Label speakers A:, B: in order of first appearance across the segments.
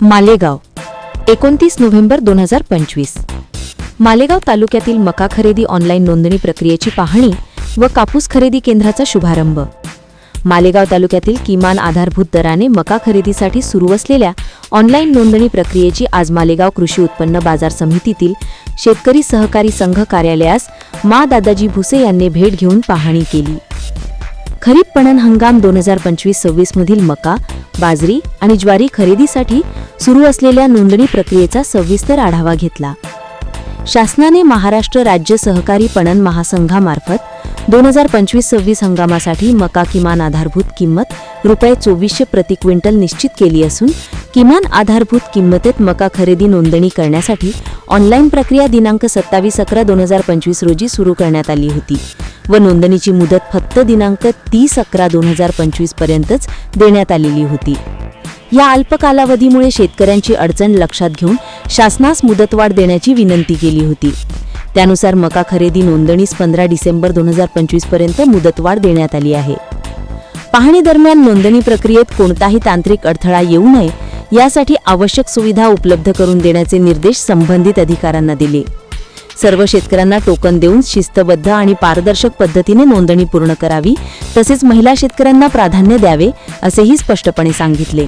A: Malegaon 29 November 2025. Malegaon तालुक्यातील मका खरेदी ऑनलाईन नोंदणी प्रक्रियेची पाहणी व कापूस खरेदी केंद्राचा शुभारंभ. मालेगाव तालुक्यातील किमान आधारभूत दराने मका खरेदीसाठी सुरू असलेल्या ऑनलाईन नोंदणी प्रक्रियेची आज मालेगाव कृषी उत्पन्न बाजार समितीतील शेतकरी सहकारी संघ कार्यालयास मा दादाजी भुसे यांनी भेट घेऊन पाहणी केली. खरीप पणन हंगाम 2025-26 मधील मका, बाजरी आणि ज्वारी खरेदीसाठी सुरू असलेल्या नोंदणी प्रक्रियेचा सविस्तर आढावा घेतला. शासनाने महाराष्ट्र राज्य सहकारी पणन महासंघामार्फत 2025-26 हंगामासाठी मका किमान आधारभूत किंमत ₹2400 प्रति क्विंटल निश्चित केली असून किमान आधारभूत किंमतीत मका खरेदी नोंदणी करण्यासाठी ऑनलाईन प्रक्रिया दिनांक 27/11/2025 रोजी सुरू करण्यात आली होती व नोंदणीची मुदत फक्त दिनांक 30/11/2025 पर्यंतच देण्यात आलेली होती. या अल्प कालावधीमुळे शेतकऱ्यांची अडचण लक्षात घेऊन शासनास मुदतवाढ देण्याची विनंती केली होती. त्यानुसार मका खरेदी नोंदणीस 15 डिसेंबर 2025 पर्यंत मुदतवाढ देण्यात आली आहे. पाहणी दरम्यान नोंदणी प्रक्रियेत कोणताही तांत्रिक अडथळा येऊ नये यासाठी आवश्यक सुविधा उपलब्ध करून देण्याचे निर्देश संबंधित अधिकाऱ्यांना दिले. सर्व शेतकऱ्यांना टोकन देऊन शिस्तबद्ध आणि पारदर्शक पद्धतीने नोंदणी पूर्ण करावी तसेच महिला शेतकऱ्यांना प्राधान्य द्यावे असेही स्पष्टपणे सांगितले.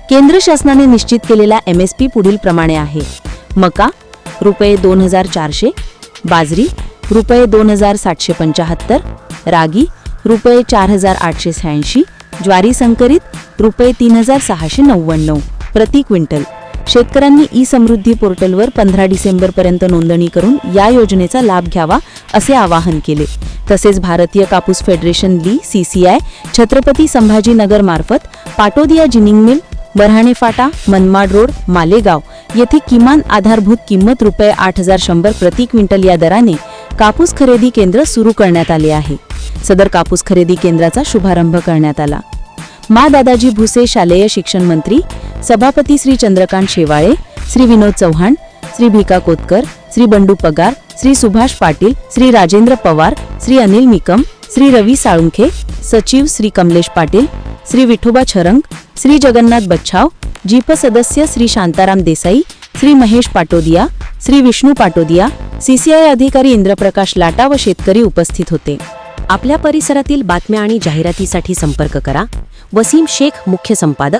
A: केंद्र शासनाने निश्चित केलेला MSP पुढील प्रमाणे आहे. मका ₹2400, बाजरी ₹2775, रागी ₹4886, ज्वारी संकरित ₹3699 प्रति क्विंटल. शेतकऱ्यांनी ई समृद्धी पोर्टलवर 15 डिसेंबर पर्यंत नोंदणी करून या योजनेचा लाभ घ्यावा असे आवाहन केले. तसेच भारतीय कापूस फेडरेशन CCI छत्रपती संभाजीनगर मार्फत पाटोदिया जिनिंग मिल, बऱ्हाणे फाटा, मनमाड रोड, मालेगाव येथे किमान आधारभूत किंमत ₹8100 प्रति क्विंटल या दराने कापूस खरेदी केंद्र सुरू करण्यात आले आहे. सदर कापूस खरेदी केंद्राचा शुभारंभ करण्यात आला. मा दादाजी भुसे शालेय शिक्षण मंत्री, सभापती श्री चंद्रकांत शेवाळे, श्री विनोद चव्हाण, श्री भिका कोतकर, श्री बंडू पगार, श्री सुभाष पाटील, श्री राजेंद्र पवार, श्री अनिल मिकम, श्री रवी साळुंखे, सचिव श्री कमलेश पाटील, श्री विठोबा छरंग, श्री जगन्नाथ बच्छाव, जीप सदस्य श्री शांताराम देसाई, श्री महेश पाटोदिया, श्री विष्णू पाटोदिया, CCI अधिकारी इंद्रप्रकाश लाटा व शेतकरी उपस्थित होते.
B: आपल्या परिसरातील बातम्या आणि जाहिरातीसाठी संपर्क करा. वसीम शेख, मुख्य संपादक,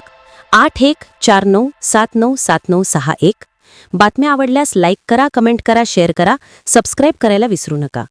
B: 8149797961. बातम्या आवडल्यास लाईक करा, कमेंट करा, शेअर करा, सबस्क्राईब करायला विसरू नका.